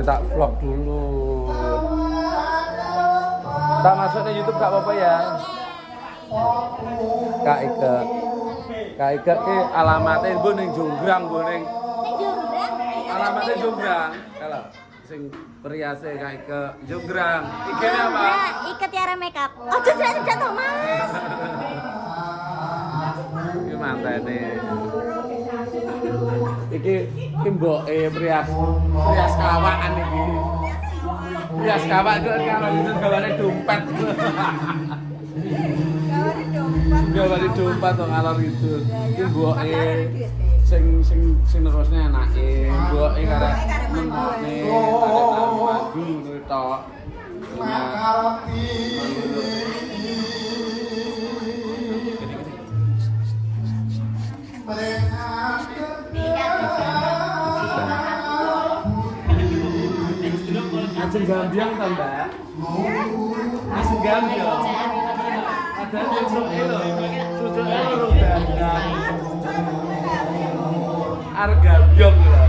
tak vlog dulu. Tak masuk ke YouTube gak apa-apa ya. Kak Ika ki alamatnya gue ning Jonggrang, gue ning. Alamatnya Jonggrang. Kalau sing periase Kak Ika Jonggrang. Ikene apa? Ika Tiara Makeup. Oh, sudah toh, Mas. Iki mantene. Iki mboke prias kawakan iki. Prias kawak kok kalau itu gawane dompet. Gawane dompet to ngalor itu. Iki mboke sing nerusne anake, mboke karek mengkone karek madu ngono tok. Asing gambiang ta, Mbak? Asing gambiang. Ada cucuke lho. Cucuke lho dandang. Arep gambiang lho.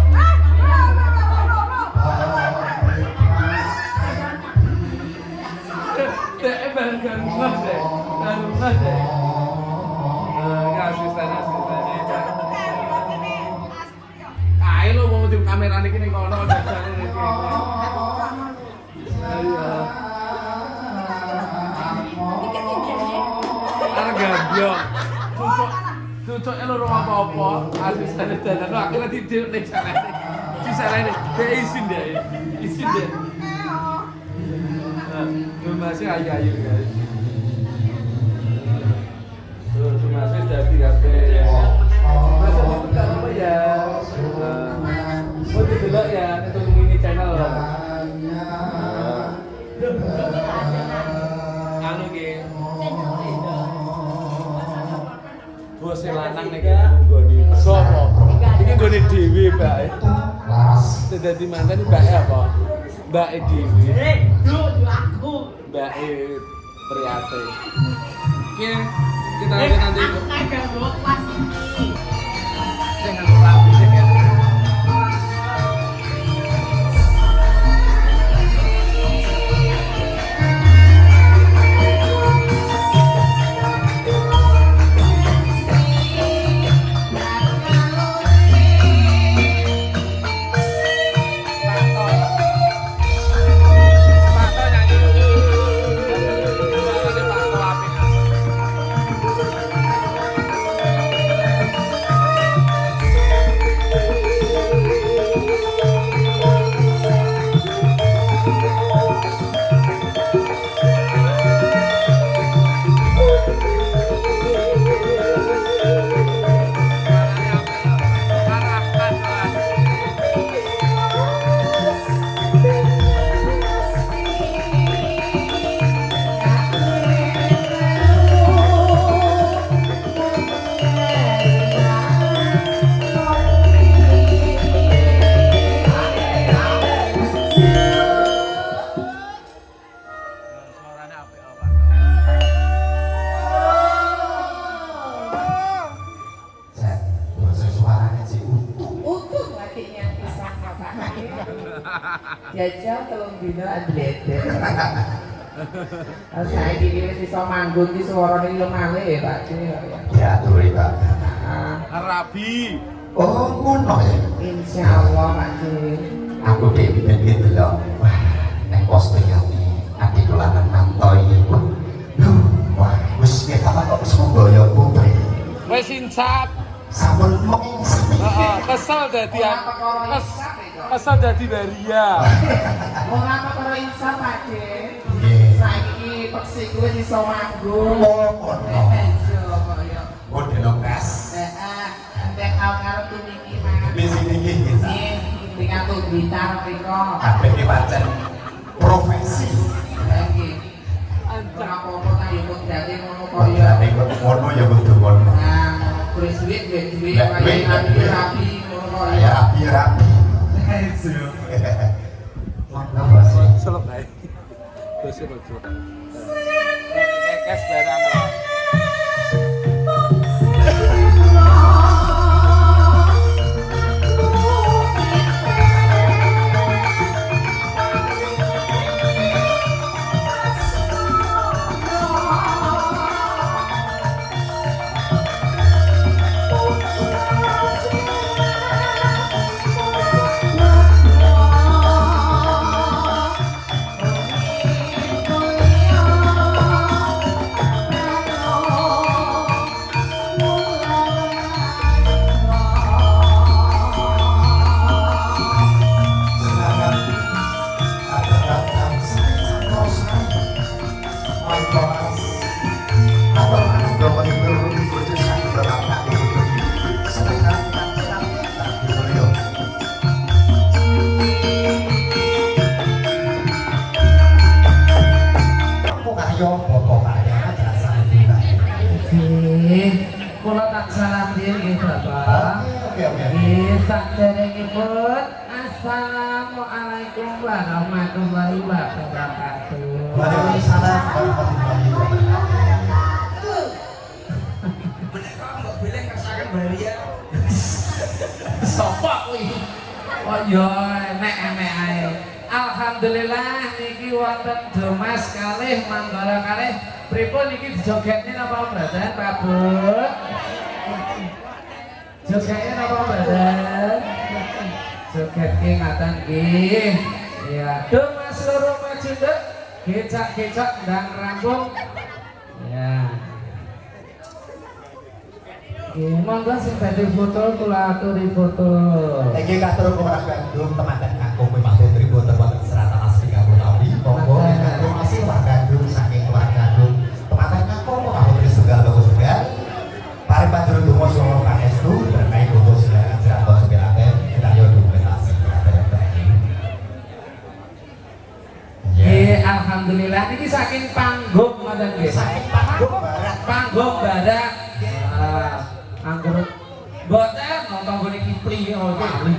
Dek banggan Mas dek. Baru Mas dek. Asisten. Kae lho mau tim kamera niki ning kono dadane iki. Iya. Harga biong. Cucuknya loro apa-apa. Asisten dadan akhirnya tidur ning salene. Di salene. Dia izin deh. Izin deh. Nah, masih ayu-ayu guys. Tuh masih jadi kabeh. Masih buka apa ya? Mau didelok ya untuk ini channel. Anu ki. Bos lanang nek nggone. Sopo? Iki nggone dhewe, Mbak. Dadi mantan Mbak apa? Mbak dhewe. Aku. Mbak Priate. Ki kita lihat nanti. Agak bawa kelas ini. Jangan lupa musik ya. Jajal telung dino andlete. Saya gini wis iso manggung ki suarane lemale ya Pak Cini ya. Ya aturi Pak. Rabi. Oh ngono ya. Insyaallah Pak Cini. Aku dhewe iki delok. Wah, nek postingan iki dolanan nantoi. Wah, wis ketok kok wis mboyo putri. Wis insap. Sampun menginsap. Heeh, kesel dadi kesel dadi Maria. Ora perkara insaf Pak Cini. Nggih. Saiki peksi kuwi iso manggung. Oh, ngono. Kaya Model kas. heeh, nek karo tuniki mah. Di sini iki. Dengan tuh gitar mriko. Kabeh iki pancen profesi. Lagi. Ora apa-apa ta yo kok dadi ngono kaya. Nek ngono ya kudu ngono. Nah, terus duit kaya rapi ngono kaya. Ya rapi-rapi. Ngono bos. Selep ae. Terus ojo. Kekes barang lah. salam diri Bapak. Oke. Saderengipun Assalamualaikum warahmatullahi wabarakatuh. Waalaikumsalam warahmatullahi wabarakatuh. Menika mbok bilih kasaken bahaya. Sopo kuwi? Oh yo enek-enek ae. Alhamdulillah niki wonten Domas kalih Manggala kalih. Pripun niki dijogetne napa mboten, Pak Bu? Jogetnya napa mboten? Jogetke ngaten nggih. Ya, Domas loro maju nduk. Gecak-gecak ndang rampung. Ya. Monggo sing badhe foto kula aturi foto. Iki katur Polres Bandung temanten kakung Pak Putri boten wonten seratan asli kanggo tawi. Monggo kanggo masih warga Bandung saking keluarga Bandung. Temanten kakung Pak Putri setunggal loro setunggal. Pare panjenengan donga saha pangestu berkahi foto silakan sirato sepiraten kita yo dokumentasi. Nggih, alhamdulillah niki saking panggung ngoten nggih. Saking panggung barat. Panggung badak. Anggur boten nonton gone Kipli oh Kipli.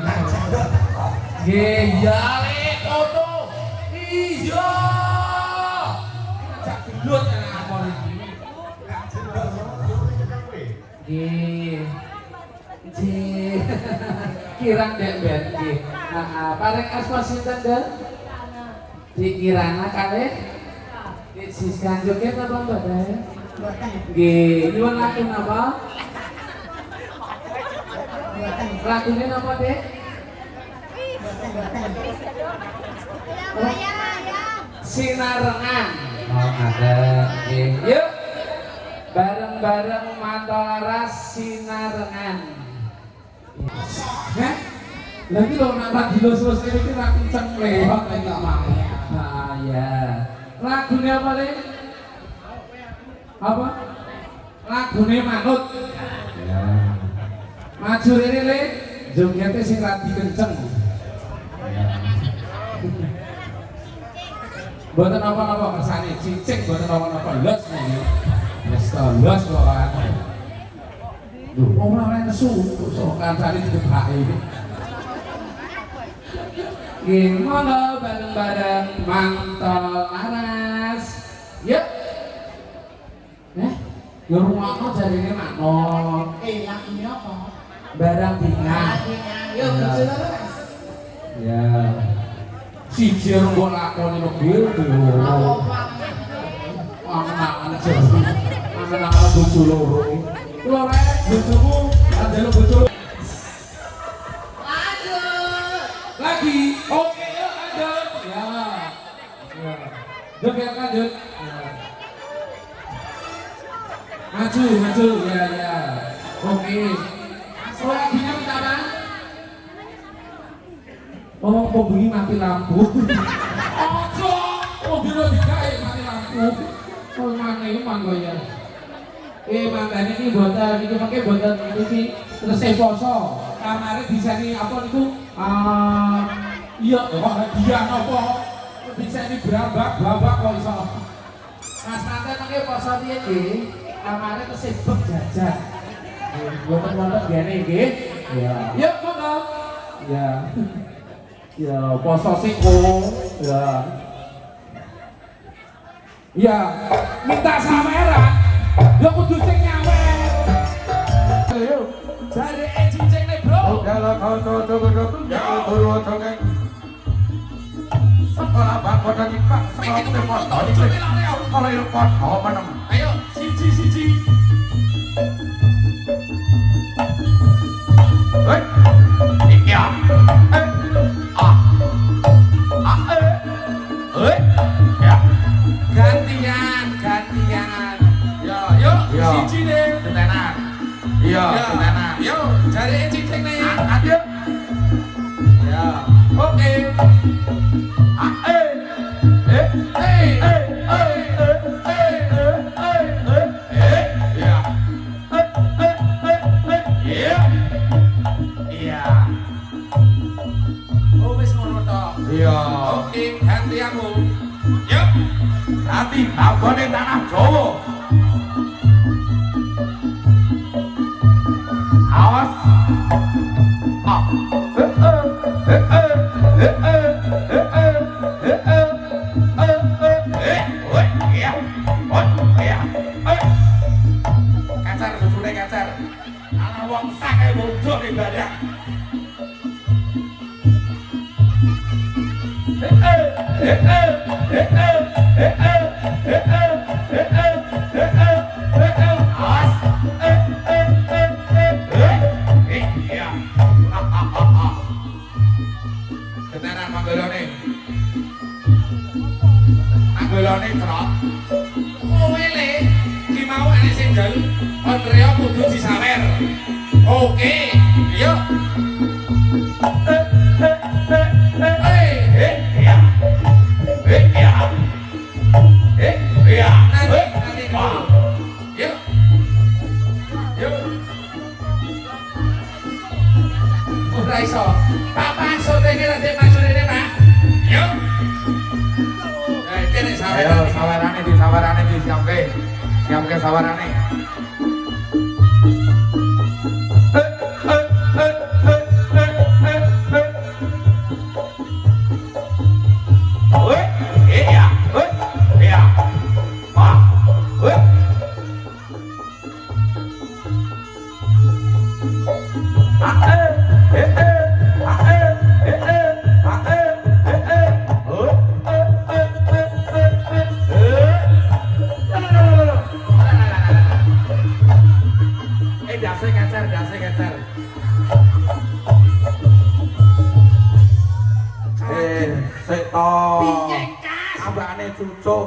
Nggih, ya le foto. Iya. Cak gelut apa iki. Nggih. Nggih. Kirang dek ben nggih. Nah, paring asma sinten, Den? Dikirana kalih. Nggih, Siska joget apa mboten? Nggih, nyuwun laku napa? Lagunya napa, Dek? Sinarengan. Oh, ada. Nggih. Yuk. Bareng-bareng Matolaras Sinarengan. Heh? Lagi lo nak radio sosial ini nak kenceng lewat lagi nggak mau. Nah ya. Lagunya apa deh? Apa? Lagunya manut. Ya. Maju ini le, jogetnya sing rapi kenceng. Buatan apa-apa kersane, cicing buatan apa-apa los nih. Los kok kan. Duh, orang nesu, sokan cari di depan ini. Gimana bareng-bareng Matolaras. Yuk. Ya rumahnya jadi ini manot. Lagunya apa? Barang bingang. Yuk, Matolaras. Ya. Siji rembok lakoni mobil tuh. Anak-anak jadi. Anak-anak bojo loro. Kulo rek bojomu andelo bojo. Lagi. Oke, yuk lanjut. Ya. Ya. Joget lanjut. Maju, ya. Oke. Oh, lagunya minta apa? Oh, mobil mati lampu. Ojo, mobil digawe mati lampu. Oh, mana ini manggo ya. Manggane iki boten iki mengke boten iki terus poso. Kamare diseni apa niku? Iya, kok dia napa? Diseni brambak kok iso. Mas Tante mengke poso piye nggih? Kamare kesibuk jajan. Boten-boten gene nggih. Ya. Yuk, monggo. Ya. Ya, poso singkong. Ya. Ya, minta saweran. Ya kudu sing nyawer. Ayo, jare cincin nih, Bro. Dalam auto coba ya guru coba. Sekolah bangku dan ipak sekolah tempat tadi. Kalau irupan apa nama? Ayo, siji. Hei, iya. Ya. Gantian. Ya, yuk, Ya. siji deh. Tetenan. Iya, tetenan. Yuk, jare cincin nih. Ada. Ya, oke. Oh, wis ngono tok. Iya. Oke, ganti aku. Yuk. Nanti tabone tanah Jawa. Kacar susune kacar. Ana wong sak ae muncul ning barang. Keteran manggolone. Manggolone trot. Kowe le ki mau ana sing jalu Andrea kudu disawer. Oke, yuk. Iso. Papa sotene nanti maju rene, Pak. Yuk. Kene sawerane. Ayo sawerane disiapke. Siapke sawerane.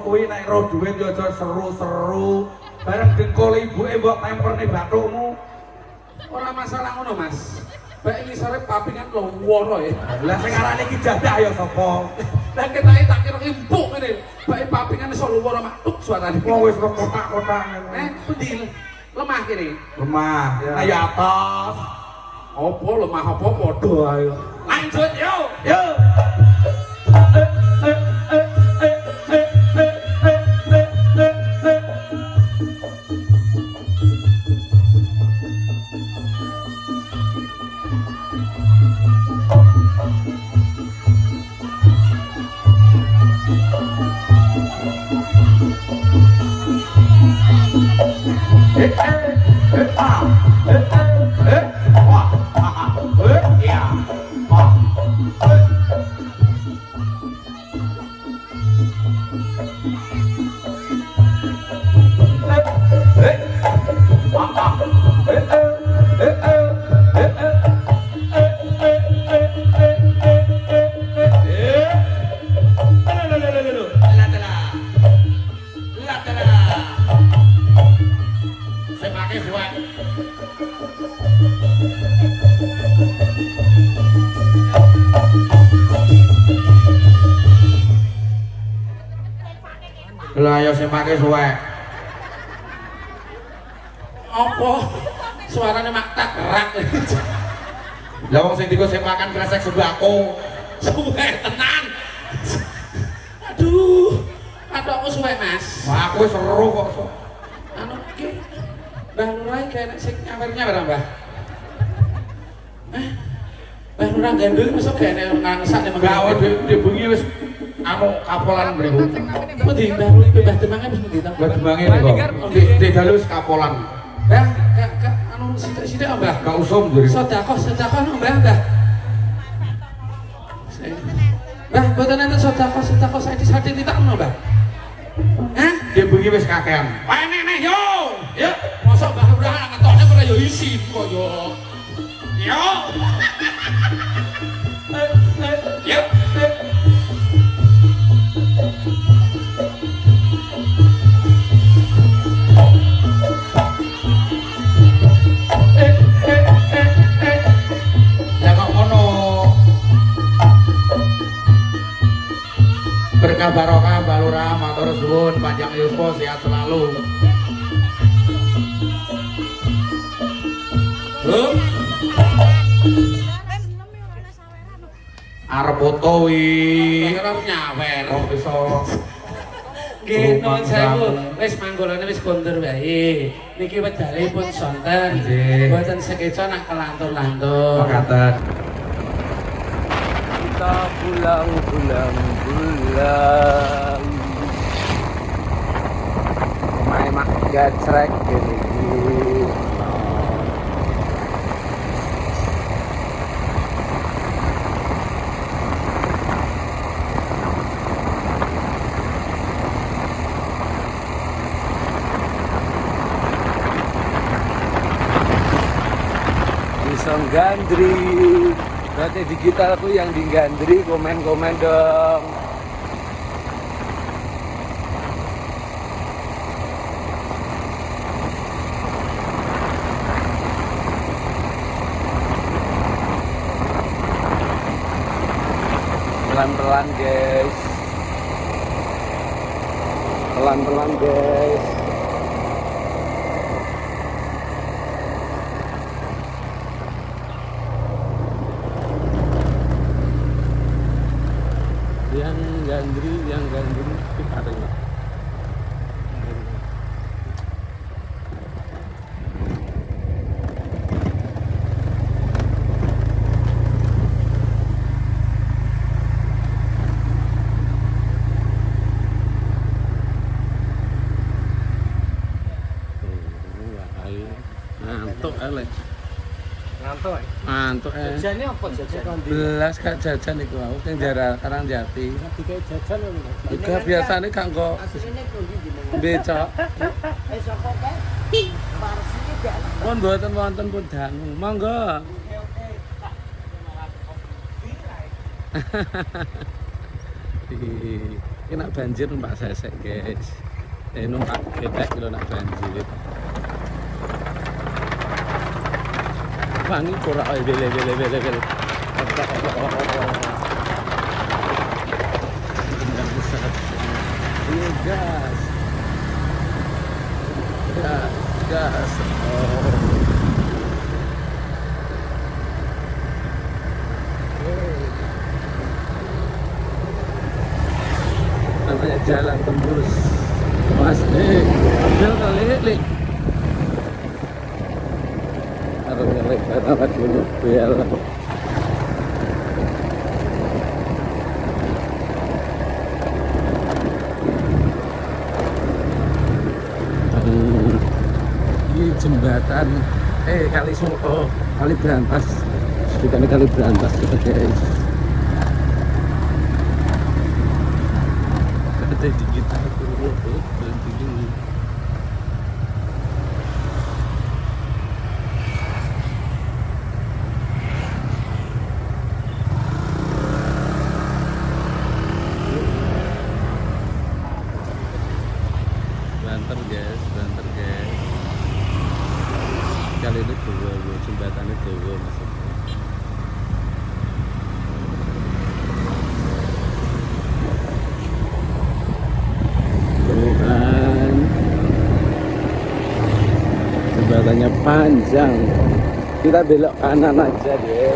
Kuwi nek ro duit yo aja seru-seru. Bareng dengkul ibuke mbok temperne bathukmu. Ora masalah ngono, Mas. Bae iki sore papingan loworo ya. Lah sing arane iki jadah ya sapa? Lah ketake tak kira empuk ngene. Bae papingan iso loworo matuk suarane. Wong wis kotak-kotak ngene. Pundi? Lemah kene. Lemah. Ya. Ya atas. Apa lemah apa padha ae. Lanjut yo. Yo. Lah ya sepake suwek. Apa? Suarane mak tak kerak. Lah wong sing digo sepakan kresek sembako. Suwek tenan. Aduh. Adokmu suwek, Mas. Wah, aku seru kok. Anu iki. Mbah Lurah iki enek sing nyawernya barang, Mbah. Mbah Lurah gandul mosok gak enek nangsak nek menggawe bengi wis anu kapolan mriku. Pundi Mbah Lurah Mbah Demange wis pundi ta? Mbah Demange niku. Di dalu wis kapolan. Mbah, anu sithik-sithik Mbah. Gak usum jare. Sedekah nang Mbah, Mbah. Mbah, mboten enten sedekah saiki titak no, Mbah. Hah? Di bengi wis kakean. Wae nek yo. Ya, mosok Mbah Lurah ngetokne ora yo isi kok yo. Yo. Yo. Berkah barokah Mbah Lurah, matur suwun, panjang yuswa, sehat selalu. Arep foto wi. Arep nyawer. Kok iso Nggih, nuwun sewu. Wis manggolane wis kondur wae. Niki wedale pun sonten. Mboten sekeca nak kelantur-lantur. Makaten. Kita pulang. Pemain mak gacrek gini. Isong Gandri. Berarti digitalku yang di Gandri, komen-komen dong. Pelan-pelan guys. Pelan-pelan guys. Yang gandri kita tengok. Ngantuk elek. Ngantuk. Ngantuk Jajannya apa jajan? Belas kak jajan iku aku ning daerah Karangjati. Dikai jajan lho. Iku biasane kanggo Asline pundi jenengan? becak. Sapa kae? Parsine jalan. Pun mboten wonten pun dangu. Monggo. Iki nak banjir numpak sesek, guys. Numpak getek lho nak banjir. Wangi ora bele. Gas. Namanya jalan tembus. Mas, ambil kali. Harus nyelek anak dulu biar ini jembatan kali Solo, kali Berantas, bukan kali Berantas guys. Ada di kita berhenti dulu. Banter guys. Kali ini dua jembatannya dua maksudnya. Tuhan, jembatannya panjang. Kita belok kanan aja deh.